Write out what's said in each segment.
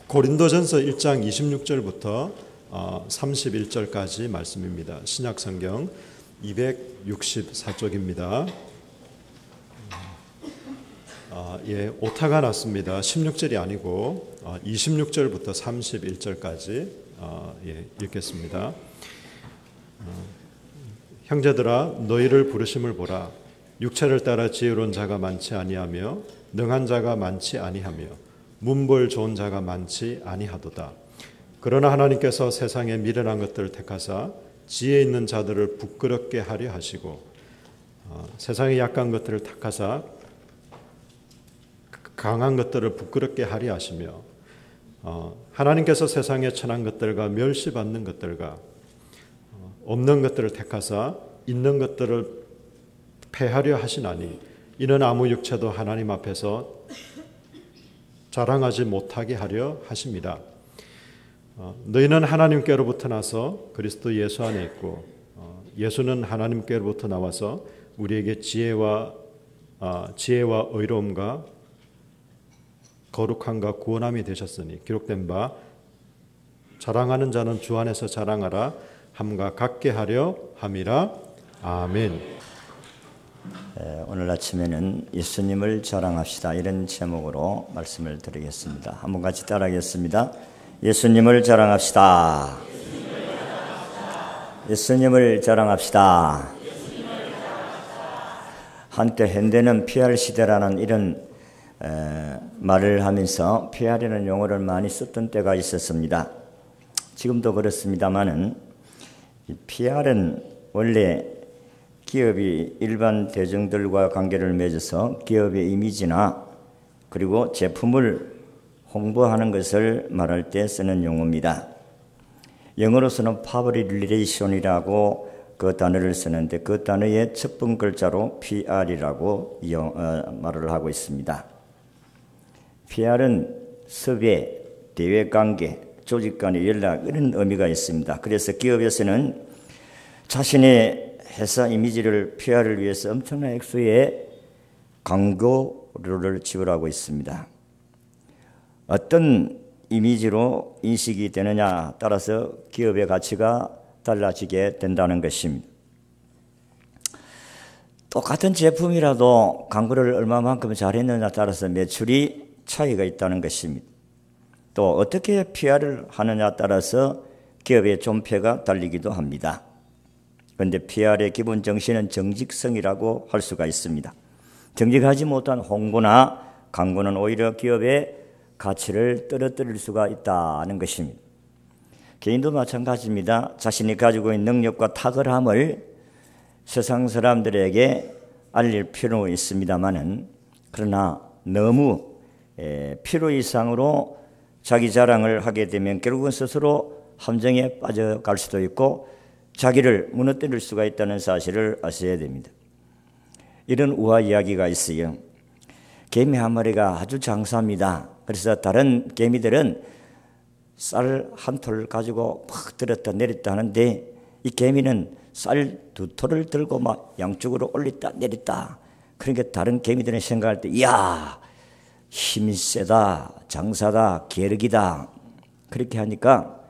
고린도전서 1장 26절부터 31절까지 말씀입니다. 신약성경 264쪽입니다. 오타가 났습니다. 16절이 아니고 26절부터 31절까지 읽겠습니다. 형제들아, 너희를 부르심을 보라. 육체를 따라 지혜로운 자가 많지 아니하며 능한 자가 많지 아니하며 문벌 좋은 자가 많지 아니하도다. 그러나 하나님께서 세상의 미련한 것들을 택하사 지혜 있는 자들을 부끄럽게 하려 하시고 세상의 약한 것들을 택하사 강한 것들을 부끄럽게 하려 하시며 하나님께서 세상의 천한 것들과 멸시받는 것들과 없는 것들을 택하사 있는 것들을 패하려 하시나니 이는 아무 육체도 하나님 앞에서 자랑하지 못하게 하려 하십니다. 너희는 하나님께로부터 나서 그리스도 예수 안에 있고 예수는 하나님께로부터 나와서 우리에게 지혜와 의로움과 거룩함과 구원함이 되셨으니 기록된 바 자랑하는 자는 주 안에서 자랑하라 함과 같게 하려 함이라. 아멘. 오늘 아침에는 예수님을 자랑합시다, 이런 제목으로 말씀을 드리겠습니다. 한번 같이 따라하겠습니다. 예수님을 자랑합시다. 예수님을 자랑합시다. 한때 현대는 PR 시대라는 이런 말을 하면서 PR이라는 용어를 많이 썼던 때가 있었습니다. 지금도 그렇습니다만은 PR은 원래 기업이 일반 대중들과 관계를 맺어서 기업의 이미지나 그리고 제품을 홍보하는 것을 말할 때 쓰는 용어입니다. 영어로서는 Public Relation이라고 그 단어를 쓰는데 그 단어의 첫 번 글자로 PR이라고 말을 하고 있습니다. PR은 섭외, 대외관계, 조직 간의 연락, 이런 의미가 있습니다. 그래서 기업에서는 자신의 회사 이미지를 PR을 위해서 엄청난 액수의 광고료를 지불하고 있습니다. 어떤 이미지로 인식이 되느냐 따라서 기업의 가치가 달라지게 된다는 것입니다. 똑같은 제품이라도 광고를 얼마만큼 잘했느냐 따라서 매출이 차이가 있다는 것입니다. 또 어떻게 PR을 하느냐 따라서 기업의 존폐가 달리기도 합니다. 그런데 PR의 기본 정신은 정직성이라고 할 수가 있습니다. 정직하지 못한 홍보나 광고는 오히려 기업의 가치를 떨어뜨릴 수가 있다는 것입니다. 개인도 마찬가지입니다. 자신이 가지고 있는 능력과 탁월함을 세상 사람들에게 알릴 필요는 있습니다만은 그러나 너무 필요 이상으로 자기 자랑을 하게 되면 결국은 스스로 함정에 빠져갈 수도 있고 자기를 무너뜨릴 수가 있다는 사실을 아셔야 됩니다. 이런 우화 이야기가 있어요. 개미 한 마리가 아주 장사합니다. 그래서 다른 개미들은 쌀 한 톨 가지고 막 들었다 내렸다 하는데 이 개미는 쌀 두 톨을 들고 막 양쪽으로 올렸다 내렸다. 그러니까 다른 개미들은 생각할 때 이야, 힘이 세다, 장사다, 계력이다. 그렇게 하니까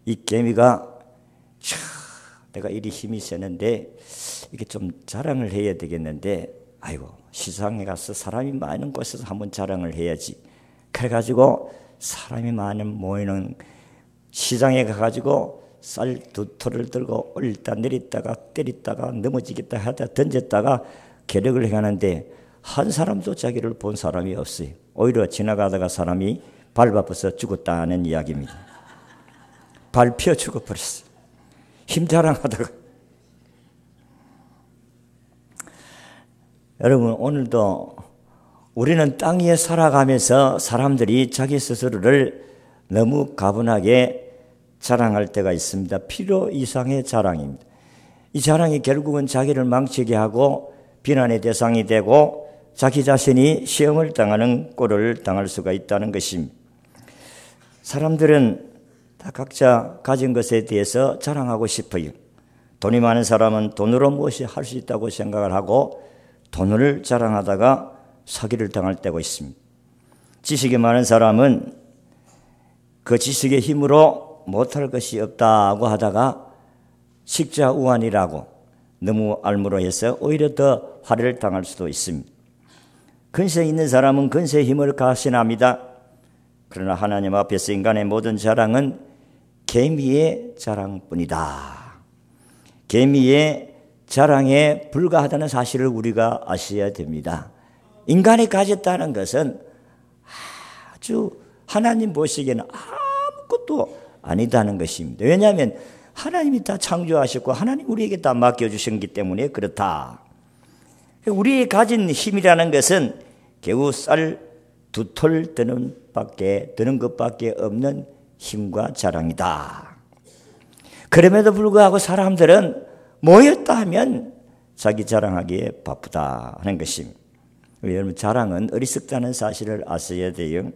이 개미가 내가 이리 힘이 세는데 이게 좀 자랑을 해야 되겠는데 아이고, 시장에 가서 사람이 많은 곳에서 한번 자랑을 해야지. 그래가지고 사람이 많은 모이는 시장에 가가지고 쌀 두 톨을 들고 올렸다 내렸다가 때렸다가 넘어지겠다 하다 던졌다가 계력을 해가는데 한 사람도 자기를 본 사람이 없어요. 오히려 지나가다가 사람이 밟아서 죽었다는 이야기입니다. 밟혀 죽어버렸어요. 힘 자랑하다가. 여러분, 오늘도 우리는 땅 위에 살아가면서 사람들이 자기 스스로를 너무 가분하게 자랑할 때가 있습니다. 필요 이상의 자랑입니다. 이 자랑이 결국은 자기를 망치게 하고 비난의 대상이 되고 자기 자신이 시험을 당하는 꼴을 당할 수가 있다는 것입니다. 사람들은 다 각자 가진 것에 대해서 자랑하고 싶어요. 돈이 많은 사람은 돈으로 무엇이 할 수 있다고 생각을 하고 돈을 자랑하다가 사기를 당할 때가 있습니다. 지식이 많은 사람은 그 지식의 힘으로 못할 것이 없다고 하다가 식자우환이라고 너무 알무로 해서 오히려 더 화를 당할 수도 있습니다. 근세 있는 사람은 근세의 힘을 가신합니다. 그러나 하나님 앞에서 인간의 모든 자랑은 개미의 자랑뿐이다. 개미의 자랑에 불과하다는 사실을 우리가 아셔야 됩니다. 인간이 가졌다는 것은 아주 하나님 보시기에는 아무것도 아니다는 것입니다. 왜냐하면 하나님이 다 창조하셨고 하나님 우리에게 다 맡겨주셨기 때문에 그렇다. 우리의 가진 힘이라는 것은 겨우 쌀 2톨 드는 것밖에 없는 힘과 자랑이다. 그럼에도 불구하고 사람들은 모였다 하면 자기 자랑하기에 바쁘다 하는 것입니다. 여러분, 자랑은 어리석다는 사실을 아셔야 돼요.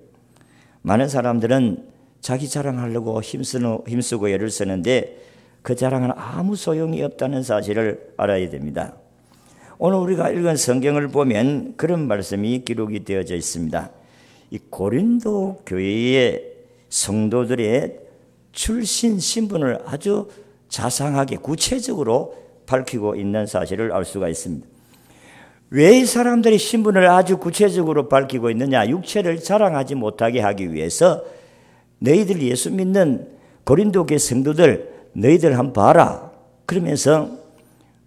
많은 사람들은 자기 자랑하려고 힘쓰고 애를 쓰는데 그 자랑은 아무 소용이 없다는 사실을 알아야 됩니다. 오늘 우리가 읽은 성경을 보면 그런 말씀이 기록이 되어져 있습니다. 이 고린도 교회의 성도들의 출신 신분을 아주 자상하게 구체적으로 밝히고 있는 사실을 알 수가 있습니다. 왜 이 사람들이 신분을 아주 구체적으로 밝히고 있느냐? 육체를 자랑하지 못하게 하기 위해서 너희들 예수 믿는 고린도 교회 성도들 너희들 한번 봐라. 그러면서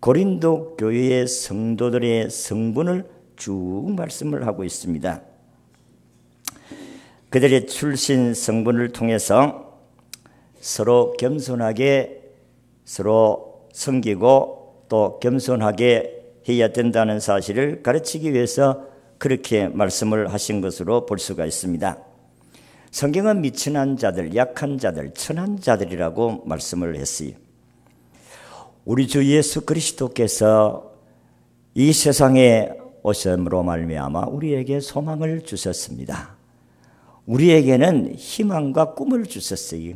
고린도 교회의 성도들의 성분을 쭉 말씀을 하고 있습니다. 그들의 출신 성분을 통해서 서로 겸손하게 서로 섬기고 또 겸손하게 해야 된다는 사실을 가르치기 위해서 그렇게 말씀을 하신 것으로 볼 수가 있습니다. 성경은 미천한 자들, 약한 자들, 천한 자들이라고 말씀을 했어요. 우리 주 예수 그리스도께서 이 세상에 오심으로 말미암아 우리에게 소망을 주셨습니다. 우리에게는 희망과 꿈을 주셨어요.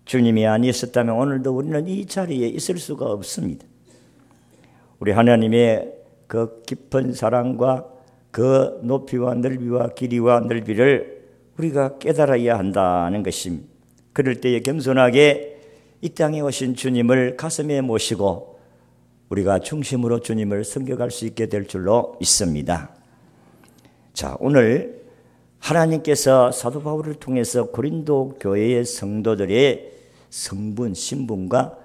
주님이 아니었다면 오늘도 우리는 이 자리에 있을 수가 없습니다. 우리 하나님의 그 깊은 사랑과 그 높이와 넓이와 길이와 넓이를 우리가 깨달아야 한다는 것입니다. 그럴 때에 겸손하게 이 땅에 오신 주님을 가슴에 모시고 우리가 중심으로 주님을 섬겨갈 수 있게 될 줄로 믿습니다. 자, 오늘 하나님께서 사도 바울을 통해서 고린도 교회의 성도들의 성분, 신분과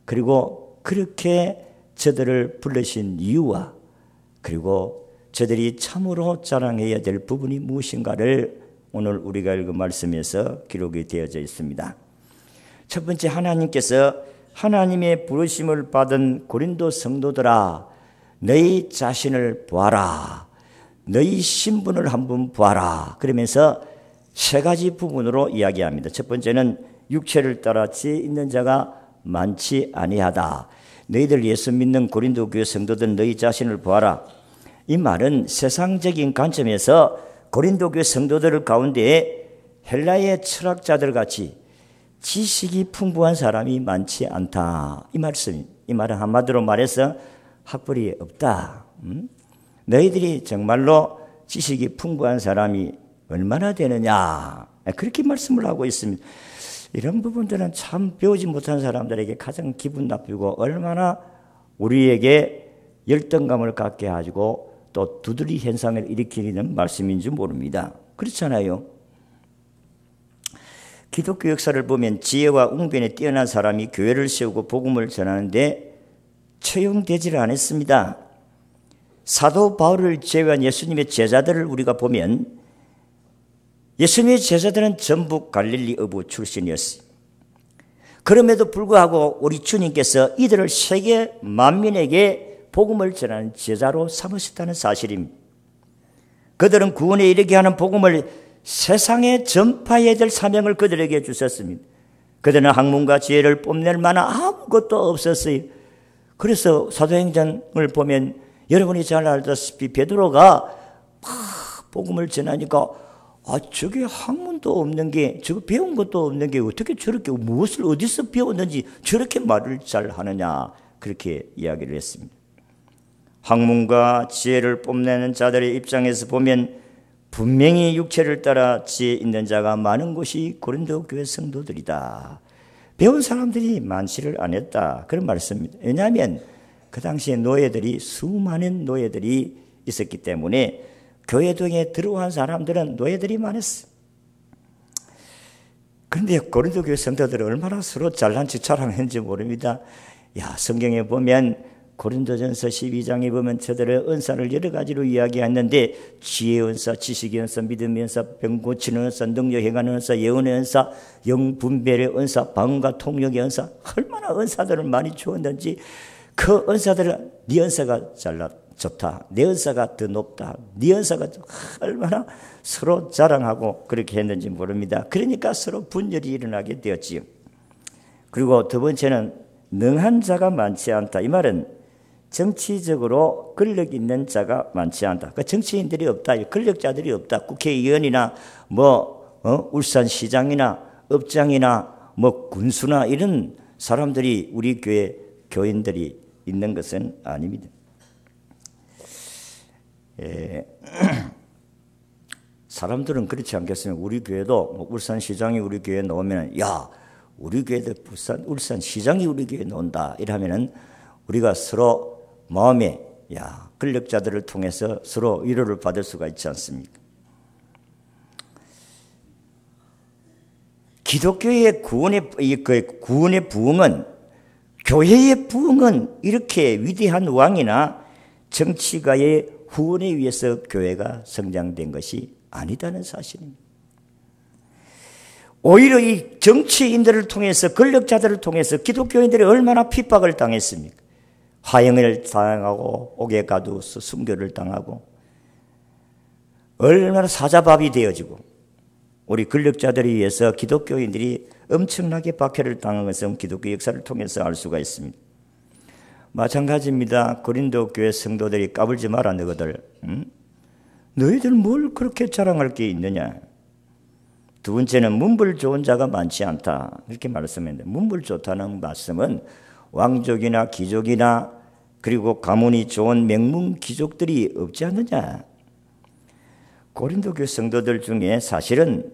그리고 그렇게 저들을 부르신 이유와 그리고 저들이 참으로 자랑해야 될 부분이 무엇인가를 오늘 우리가 읽은 말씀에서 기록이 되어져 있습니다. 첫 번째, 하나님께서 하나님의 부르심을 받은 고린도 성도들아 너희 자신을 보아라. 너희 신분을 한번 보아라. 그러면서 세 가지 부분으로 이야기합니다. 첫 번째는 육체를 따라 지혜 있는 자가 많지 아니하다. 너희들 예수 믿는 고린도 교회 성도들 너희 자신을 보아라. 이 말은 세상적인 관점에서 고린도 교회 성도들 가운데 헬라의 철학자들 같이 지식이 풍부한 사람이 많지 않다. 이 말은 한마디로 말해서 학벌이 없다. 너희들이 정말로 지식이 풍부한 사람이 얼마나 되느냐. 그렇게 말씀을 하고 있습니다. 이런 부분들은 참 배우지 못한 사람들에게 가장 기분 나쁘고 얼마나 우리에게 열등감을 갖게 하고 또 두드리 현상을 일으키는 말씀인지 모릅니다. 그렇잖아요. 기독교 역사를 보면 지혜와 웅변에 뛰어난 사람이 교회를 세우고 복음을 전하는데 채용되지를 않았습니다. 사도 바울을 제외한 예수님의 제자들을 우리가 보면 예수님의 제자들은 전부 갈릴리 어부 출신이었어요. 그럼에도 불구하고 우리 주님께서 이들을 세계 만민에게 복음을 전하는 제자로 삼으셨다는 사실입니다. 그들은 구원에 이르게 하는 복음을 세상에 전파해야 될 사명을 그들에게 주셨습니다. 그들은 학문과 지혜를 뽐낼 만한 아무것도 없었어요. 그래서 사도행전을 보면 여러분이 잘 알다시피 베드로가 막 복음을 전하니까 저게 학문도 없는 게 저거 배운 것도 없는 게 어떻게 저렇게 무엇을 어디서 배웠는지 저렇게 말을 잘 하느냐 그렇게 이야기를 했습니다. 학문과 지혜를 뽐내는 자들의 입장에서 보면 분명히 육체를 따라 지혜 있는 자가 많은 곳이 고린도 교회 성도들이다. 배운 사람들이 많지를 않았다. 그런 말씀입니다. 왜냐하면 그 당시에 노예들이 수많은 노예들이 있었기 때문에 교회동에 들어온 사람들은 노예들이 많았어요. 그런데 고린도 교회 성도들은 얼마나 서로 잘난 척 자랑했는지 모릅니다. 성경에 보면 고린도전서 12장에 보면 저들의 은사를 여러 가지로 이야기했는데 지혜의 은사, 지식의 은사, 믿음의 은사, 병 고치는 은사, 능력 행하는 은사, 예언의 은사, 영분별의 은사, 방언과 통역의 은사, 얼마나 은사들을 많이 주었는지 그 은사들은 네 은사가 좋다, 내 은사가 더 높다, 네 은사가 얼마나 서로 자랑하고 그렇게 했는지 모릅니다. 그러니까 서로 분열이 일어나게 되었지요. 그리고 두 번째는 능한 자가 많지 않다. 이 말은 정치적으로 권력 있는 자가 많지 않다. 그 정치인들이 없다, 권력자들이 없다. 국회의원이나 울산시장이나 업장이나 군수나 이런 사람들이 우리 교회 교인들이 있는 것은 아닙니다. 사람들은 그렇지 않겠습니까? 우리 교회도 울산시장이 우리 교회에 나오면 우리 교회도 울산시장이 우리 교회에 나온다 이러면은 우리가 서로 마음에 권력자들을 통해서 서로 위로를 받을 수가 있지 않습니까? 기독교의 구원의 부흥은, 교회의 부흥은 이렇게 위대한 왕이나 정치가의 후원에 의해서 교회가 성장된 것이 아니다는 사실입니다. 오히려 이 정치인들을 통해서, 권력자들을 통해서 기독교인들이 얼마나 핍박을 당했습니까? 화형을 당하고 옥에 가두어서 순교를 당하고 얼마나 사자밥이 되어지고, 우리 권력자들에 의해서 기독교인들이 엄청나게 박해를 당한 것은 기독교 역사를 통해서 알 수가 있습니다. 마찬가지입니다. 고린도 교회 성도들이 까불지 마라 너희들. 너희들 뭘 그렇게 자랑할 게 있느냐. 두 번째는 문불 좋은 자가 많지 않다. 이렇게 말씀했는데, 문불 좋다는 말씀은 왕족이나 귀족이나 그리고 가문이 좋은 명문 귀족들이 없지 않느냐. 고린도 교회 성도들 중에 사실은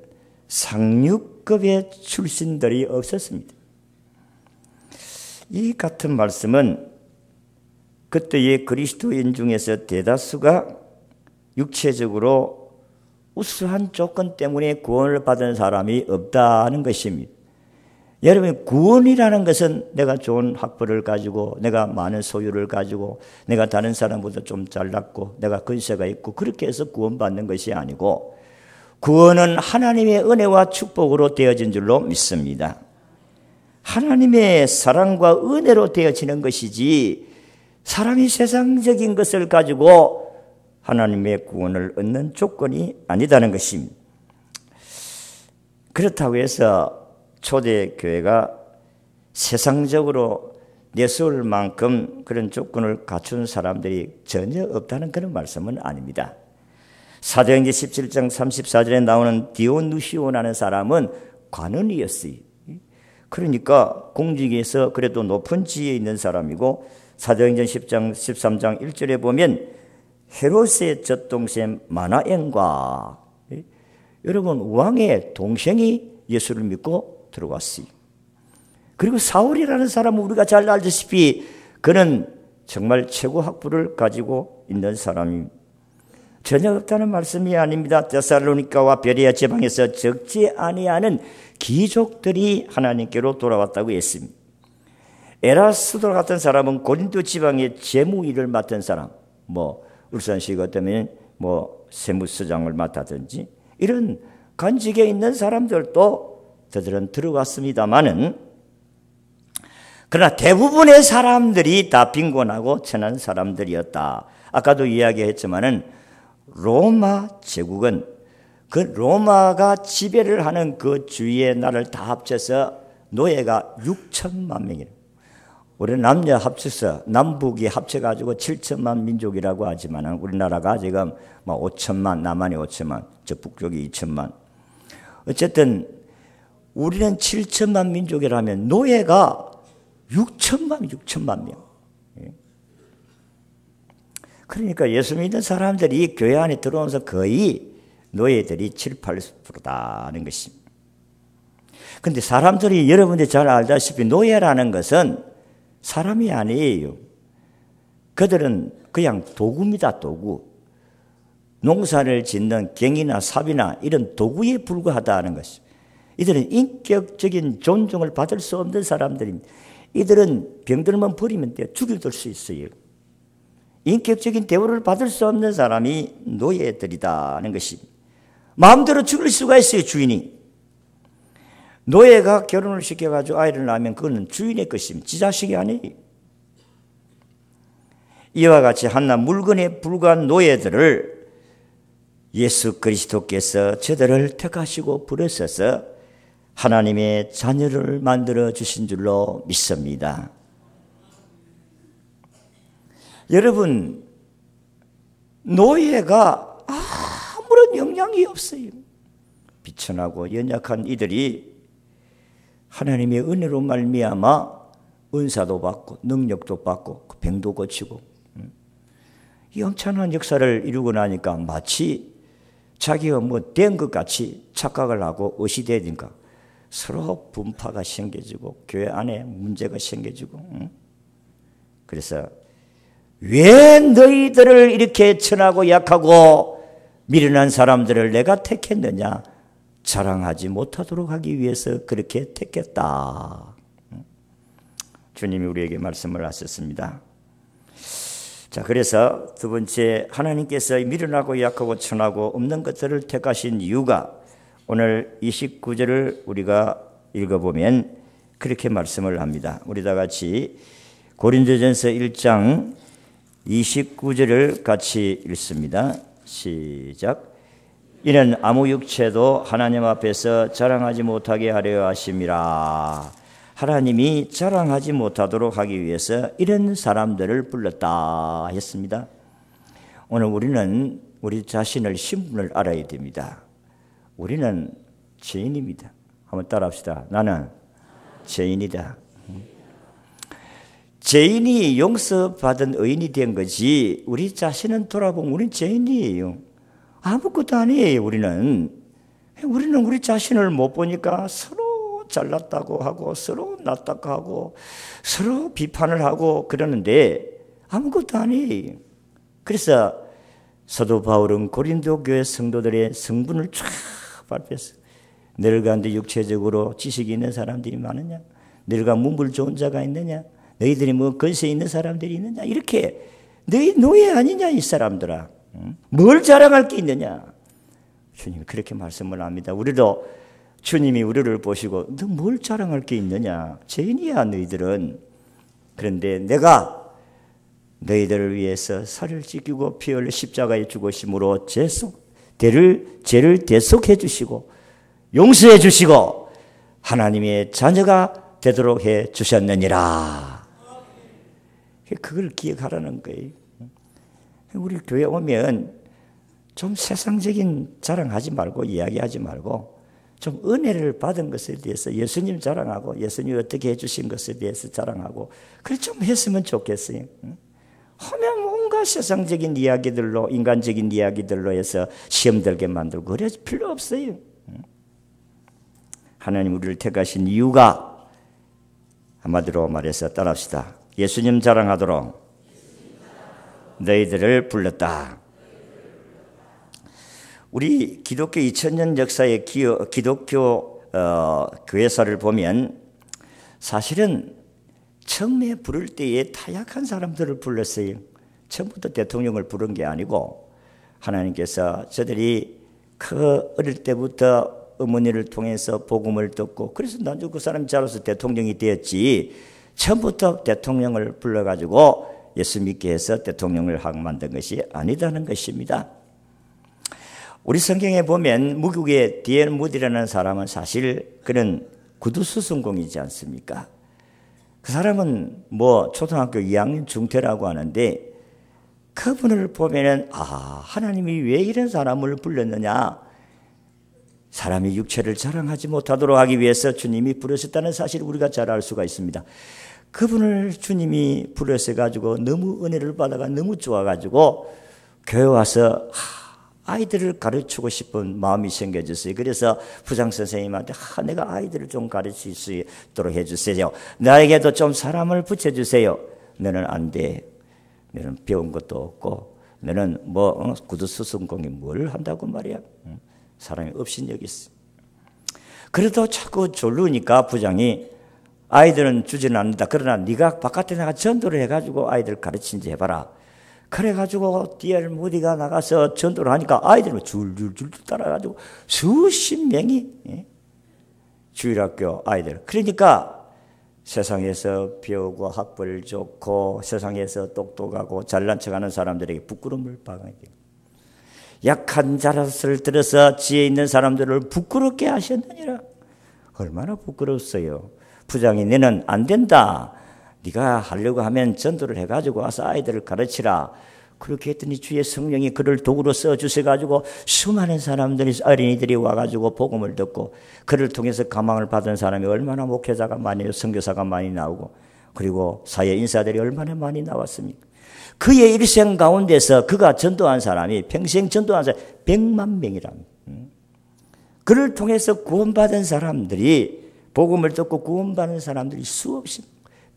상류급의 출신들이 없었습니다. 이 같은 말씀은 그때의 그리스도인 중에서 대다수가 육체적으로 우수한 조건 때문에 구원을 받은 사람이 없다는 것입니다. 여러분, 구원이라는 것은 내가 좋은 학벌을 가지고, 내가 많은 소유를 가지고, 내가 다른 사람보다 좀 잘났고, 내가 근세가 있고, 그렇게 해서 구원받는 것이 아니고, 구원은 하나님의 은혜와 축복으로 되어진 줄로 믿습니다. 하나님의 사랑과 은혜로 되어지는 것이지, 사람이 세상적인 것을 가지고 하나님의 구원을 얻는 조건이 아니다는 것입니다. 그렇다고 해서 초대교회가 세상적으로 내세울 만큼 그런 조건을 갖춘 사람들이 전혀 없다는 그런 말씀은 아닙니다. 사도행전 17장 34절에 나오는 디오누시오라는 사람은 관원이었어요. 그러니까 공직에서 그래도 높은 지위에 있는 사람이고, 사도행전 10장 13장 1절에 보면 헤롯의 젖동생 마나엔과, 여러분, 왕의 동생이 예수를 믿고 들어왔어요. 그리고 사울이라는 사람은 우리가 잘 알다시피 그는 정말 최고 학부를 가지고 있는 사람입니다. 전혀 없다는 말씀이 아닙니다. 데살로니가와 베레아 지방에서 적지 아니하는 귀족들이 하나님께로 돌아왔다고 했습니다. 에라스도 같은 사람은 고린도 지방의 재무 일을 맡은 사람, 울산시 같으면 세무서장을 맡았든지 이런 간직에 있는 사람들도 저들은 들어갔습니다마는, 그러나 대부분의 사람들이 다 빈곤하고 천한 사람들이었다. 아까도 이야기했지만은 로마 제국은 그 로마가 지배를 하는 그 주위의 나라를 다 합쳐서 노예가 6천만 명이에요. 우리 남녀 합쳐서 남북이 합쳐가지고 7천만 민족이라고 하지만 우리나라가 지금 5천만, 남한이 5천만, 저 북쪽이 2천만. 어쨌든 우리는 7천만 민족이라면 노예가 6천만 명. 그러니까 예수 믿는 사람들이 교회 안에 들어오면서 거의 노예들이 7, 80%다는 것입니다. 그런데 사람들이 여러분들이 잘 알다시피 노예라는 것은 사람이 아니에요. 그들은 그냥 도구입니다. 도구. 농사를 짓는 갱이나 삽이나 이런 도구에 불과하다는 것입니다. 이들은 인격적인 존중을 받을 수 없는 사람들입니다. 이들은 병들면 버리면 돼요. 죽여둘 수 있어요. 인격적인 대우를 받을 수 없는 사람이 노예들이다는 것입니다. 마음대로 죽일 수가 있어요. 주인이. 노예가 결혼을 시켜가지고 아이를 낳으면 그거는 주인의 것입니다. 지 자식이 아니에요. 이와 같이 한낱 물건에 불과한 노예들을 예수 그리스도께서 저들을 택하시고 부르셔서 하나님의 자녀를 만들어 주신 줄로 믿습니다. 여러분, 노예가 아무런 영향이 없어요. 비천하고 연약한 이들이 하나님의 은혜로 말미암아 은사도 받고 능력도 받고 병도 고치고 이 엄청난 역사를 이루고 나니까 마치 자기가 뭐 된 것 같이 착각을 하고 의시되니까 서로 분파가 생겨지고 교회 안에 문제가 생겨지고 그래서 왜 너희들을 이렇게 천하고 약하고 미련한 사람들을 내가 택했느냐? 자랑하지 못하도록 하기 위해서 그렇게 택했다. 주님이 우리에게 말씀을 하셨습니다. 자, 그래서 두 번째, 하나님께서 미련하고 약하고 천하고 없는 것들을 택하신 이유가 오늘 29절을 우리가 읽어보면 그렇게 말씀을 합니다. 우리 다 같이 고린도전서 1장 29절을 같이 읽습니다. 시작. 이는 아무 육체도 하나님 앞에서 자랑하지 못하게 하려 하심이라. 하나님이 자랑하지 못하도록 하기 위해서 이런 사람들을 불렀다 했습니다. 오늘 우리는 우리 자신의 신분을 알아야 됩니다. 우리는 죄인입니다. 한번 따라합시다. 나는 죄인이다. 죄인이 용서받은 의인이 된 거지 우리 자신은 돌아보면 우리는 죄인이에요. 아무것도 아니에요. 우리는 우리 자신을 못 보니까 서로 잘났다고 하고 서로 낫다고 하고 서로 비판을 하고 그러는데 아무것도 아니에요. 그래서 사도 바울은 고린도 교회 성도들의 성분을 쫙 발표했어요. 너희 가운데 육체적으로 지식이 있는 사람들이 많으냐? 너희 가운데 문불 좋은 자가 있느냐? 너희들이 뭐 건세 있는 사람들이 있느냐? 이렇게 너희 노예 아니냐 이 사람들아. 뭘 자랑할 게 있느냐? 주님이 그렇게 말씀을 합니다. 우리도 주님이 우리를 보시고 너 뭘 자랑할 게 있느냐? 죄인이야 너희들은. 그런데 내가 너희들을 위해서 살을 찢기고 피 흘려 십자가에 죽으심으로 죄를 대속해 주시고 용서해 주시고 하나님의 자녀가 되도록 해 주셨느니라. 그걸 기억하라는 거예요. 우리 교회 오면 좀 세상적인 자랑하지 말고 이야기하지 말고 좀 은혜를 받은 것에 대해서 예수님 자랑하고 예수님이 어떻게 해주신 것에 대해서 자랑하고 그걸 좀 했으면 좋겠어요. 하면 뭔가 세상적인 이야기들로 인간적인 이야기들로 해서 시험 들게 만들고 그럴 필요 없어요. 하나님 우리를 택하신 이유가 한마디로 말해서 따라합시다. 예수님 자랑하도록 너희들을 불렀다. 우리 기독교 2000년 역사의 기독교 교회사를 보면 사실은 처음에 부를 때에 타약한 사람들을 불렀어요. 처음부터 대통령을 부른 게 아니고 하나님께서 저들이 그 어릴 때부터 어머니를 통해서 복음을 듣고 그래서 나중에 그 사람이 자라서 대통령이 되었지 처음부터 대통령을 불러가지고 예수 믿게 해서 대통령을 하고 만든 것이 아니다는 것입니다. 우리 성경에 보면 미국의 D.L. 무디라는 사람은 사실 그는 구두수성공이지 않습니까? 그 사람은 뭐 초등학교 2학년 중퇴라고 하는데 그분을 보면은 하나님이 왜 이런 사람을 불렀느냐? 사람이 육체를 자랑하지 못하도록 하기 위해서 주님이 부르셨다는 사실을 우리가 잘 알 수가 있습니다. 그분을 주님이 부르셔가지고 너무 은혜를 받아가 너무 좋아가지고 교회 와서 아이들을 가르치고 싶은 마음이 생겨졌어요. 그래서 부장 선생님한테 내가 아이들을 좀 가르칠 수 있도록 해주세요. 나에게도 좀 사람을 붙여주세요. 너는 안 돼. 너는 배운 것도 없고 너는 구두수순공이 뭘 한다고 말이야. 사람이 업신여겼어. 그래도 자꾸 졸르니까 부장이 아이들은 주지는 않는다. 그러나 네가 바깥에 나가 전도를 해가지고 아이들 가르친지 해봐라. 그래가지고 D.L. 무디가 나가서 전도를 하니까 아이들은 줄줄줄 따라가지고 수십 명이 주일학교 아이들. 그러니까 세상에서 배우고 학벌 좋고 세상에서 똑똑하고 잘난 척하는 사람들에게 부끄러움을 당하게 돼요. 약한 자릇을 들어서 지혜 있는 사람들을 부끄럽게 하셨느니라. 얼마나 부끄러웠어요. 부장이 너는 안 된다. 네가 하려고 하면 전도를 해가지고 와서 아이들을 가르치라. 그렇게 했더니 주의 성령이 그를 도구로 써주셔가지고 수많은 사람들이 어린이들이 와가지고 복음을 듣고 그를 통해서 감망을 받은 사람이 얼마나 목회자가 많이 선교사가 많이 나오고 그리고 사회 인사들이 얼마나 많이 나왔습니까? 그의 일생 가운데서 그가 전도한 사람이 평생 전도한 사람이 100만 명이랍니다. 그를 통해서 구원받은 사람들이 복음을 듣고 구원받은 사람들이 수없이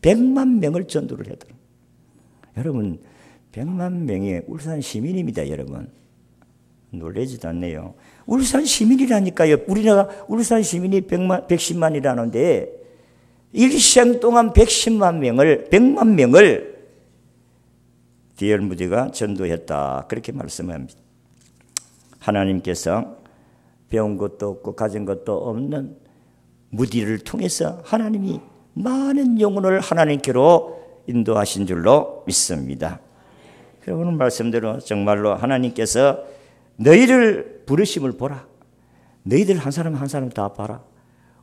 100만 명을 전도를 하더라고요. 여러분 100만 명이 울산 시민입니다. 여러분 놀라지도 않네요. 울산 시민이라니까요. 우리나라 울산 시민이 110만이라는데 일생 동안 100만 명을 D.L. 무디가 전도했다. 그렇게 말씀합니다. 하나님께서 배운 것도 없고 가진 것도 없는 무디를 통해서 하나님이 많은 영혼을 하나님께로 인도하신 줄로 믿습니다. 오늘 말씀대로 정말로 하나님께서 너희를 부르심을 보라. 너희들 한 사람 한 사람 다 봐라.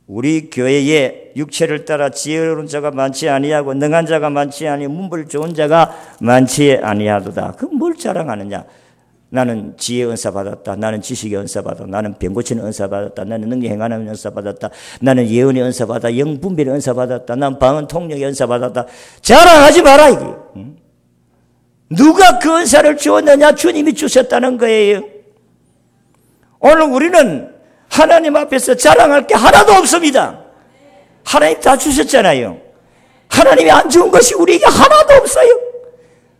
우리 교회에 육체를 따라 지혜로운 자가 많지 아니하고 능한 자가 많지 아니하고 문벌 좋은 자가 많지 아니하도다. 그럼 뭘 자랑하느냐? 나는 지혜 은사 받았다. 나는 지식의 은사 받았다. 나는 병 고치는 은사 받았다. 나는 능력 행하는 은사 받았다. 나는 예언의 은사 받았다. 영분별의 은사 받았다. 나는 방언 통역의 은사 받았다. 자랑하지 마라 이게. 누가 그 은사를 주었느냐? 주님이 주셨다는 거예요. 오늘 우리는 하나님 앞에서 자랑할 게 하나도 없습니다. 하나님 다 주셨잖아요. 하나님이 안 준 것이 우리에게 하나도 없어요.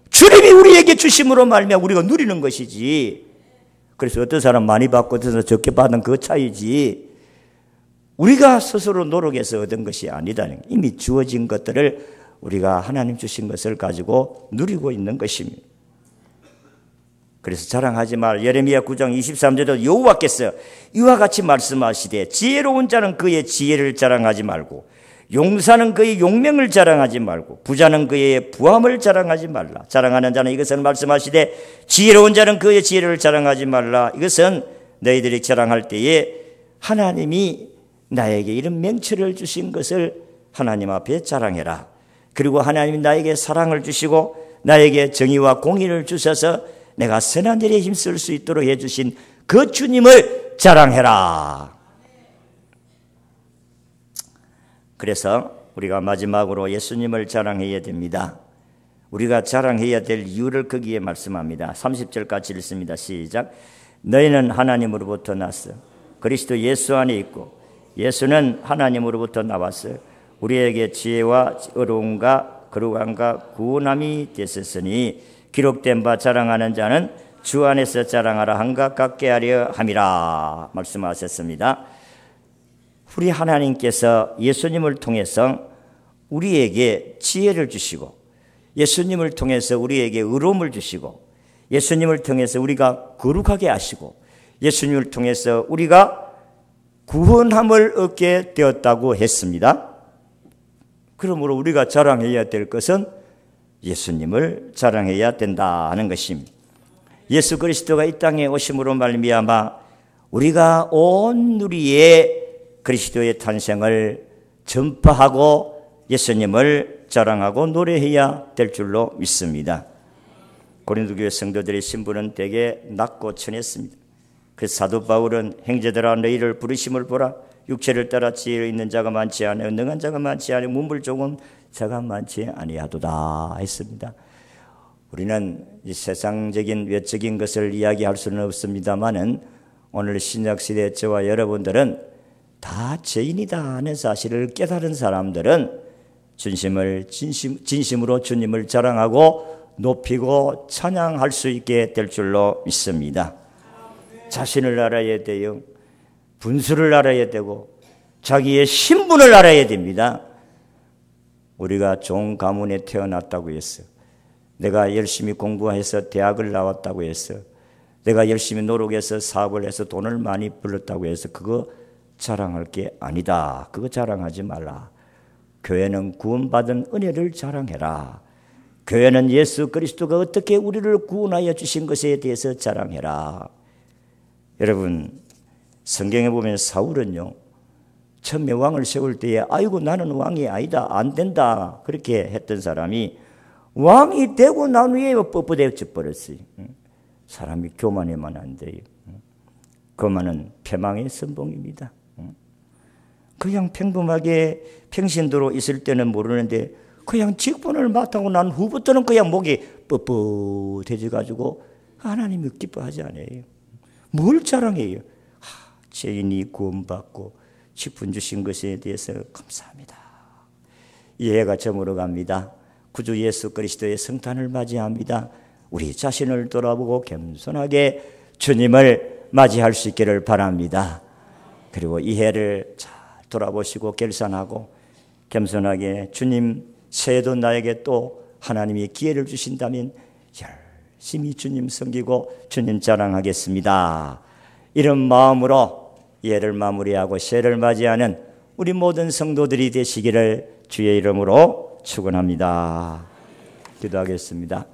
주님이 우리에게 주심으로 말미암아 우리가 누리는 것이지. 그래서 어떤 사람 많이 받고 어떤 사람 적게 받는 그 차이지. 우리가 스스로 노력해서 얻은 것이 아니다는 거예요. 이미 주어진 것들을 우리가 하나님 주신 것을 가지고 누리고 있는 것입니다. 그래서 자랑하지 말. 예레미야 9장 23절에도 여호와께서 이와 같이 말씀하시되 지혜로운 자는 그의 지혜를 자랑하지 말고 용사는 그의 용명을 자랑하지 말고 부자는 그의 부함을 자랑하지 말라. 자랑하는 자는 이것을 말씀하시되 지혜로운 자는 그의 지혜를 자랑하지 말라. 이것은 너희들이 자랑할 때에 하나님이 나에게 이런 명철을 주신 것을 하나님 앞에 자랑해라. 그리고 하나님이 나에게 사랑을 주시고 나에게 정의와 공의를 주셔서 내가 선한 일에 힘쓸 수 있도록 해주신 그 주님을 자랑해라. 그래서 우리가 마지막으로 예수님을 자랑해야 됩니다. 우리가 자랑해야 될 이유를 거기에 말씀합니다. 30절 같이 읽습니다. 시작. 너희는 하나님으로부터 났어. 그리스도 예수 안에 있고 예수는 하나님으로부터 나왔어. 우리에게 지혜와 어려움과 거룩함과 구원함이 됐었으니 기록된 바 자랑하는 자는 주 안에서 자랑하라 한가 같게 하려 함이라 말씀하셨습니다. 우리 하나님께서 예수님을 통해서 우리에게 지혜를 주시고 예수님을 통해서 우리에게 의로움을 주시고 예수님을 통해서 우리가 거룩하게 하시고 예수님을 통해서 우리가 구원함을 얻게 되었다고 했습니다. 그러므로 우리가 자랑해야 될 것은 예수님을 자랑해야 된다는 것입니다. 예수 그리스도가 이 땅에 오심으로 말미암아 우리가 온 누리에 그리스도의 탄생을 전파하고 예수님을 자랑하고 노래해야 될 줄로 믿습니다. 고린도 교회 성도들의 신분은 되게 낮고 천했습니다. 그래서 사도 바울은 형제들아 너희를 부르심을 보라. 육체를 따라 지혜로 있는 자가 많지 않아 능한 자가 많지 않아 문불 좋은 자가 많지 아니하도다 했습니다. 우리는 이 세상적인 외적인 것을 이야기할 수는 없습니다만은 오늘 신약시대 저와 여러분들은 다 죄인이다 하는 사실을 깨달은 사람들은 진심으로 주님을 자랑하고 높이고 찬양할 수 있게 될 줄로 믿습니다. 자신을 알아야 돼요. 분수를 알아야 되고 자기의 신분을 알아야 됩니다. 우리가 좋은 가문에 태어났다고 했어. 내가 열심히 공부해서 대학을 나왔다고 했어. 내가 열심히 노력해서 사업을 해서 돈을 많이 벌었다고 해서 그거 자랑할 게 아니다. 그거 자랑하지 말라. 교회는 구원받은 은혜를 자랑해라. 교회는 예수 그리스도가 어떻게 우리를 구원하여 주신 것에 대해서 자랑해라. 여러분, 성경에 보면 사울은요, 처음에 왕을 세울 때에 아이고 나는 왕이 아니다, 안 된다 그렇게 했던 사람이 왕이 되고 난 후에 뻣뻣해져 버렸어요. 사람이 교만해만 안 돼요. 교만은 패망의 선봉입니다. 그냥 평범하게 평신도로 있을 때는 모르는데 그냥 직분을 맡고 난 후부터는 그냥 목이 뻣뻣해져 가지고 하나님이 기뻐하지 않아요. 뭘 자랑해요? 죄인이 구원받고 직분 주신 것에 대해서 감사합니다. 이해가 저물어 갑니다. 구주 예수 그리스도의 성탄을 맞이합니다. 우리 자신을 돌아보고 겸손하게 주님을 맞이할 수 있기를 바랍니다. 그리고 이 해를 잘 돌아보시고 결산하고 겸손하게 주님 새해도 나에게 또 하나님이 기회를 주신다면 열심히 주님 섬기고 주님 자랑하겠습니다. 이런 마음으로 이 해를 마무리하고 새해를 맞이하는 우리 모든 성도들이 되시기를 주의 이름으로 축원합니다. 기도하겠습니다.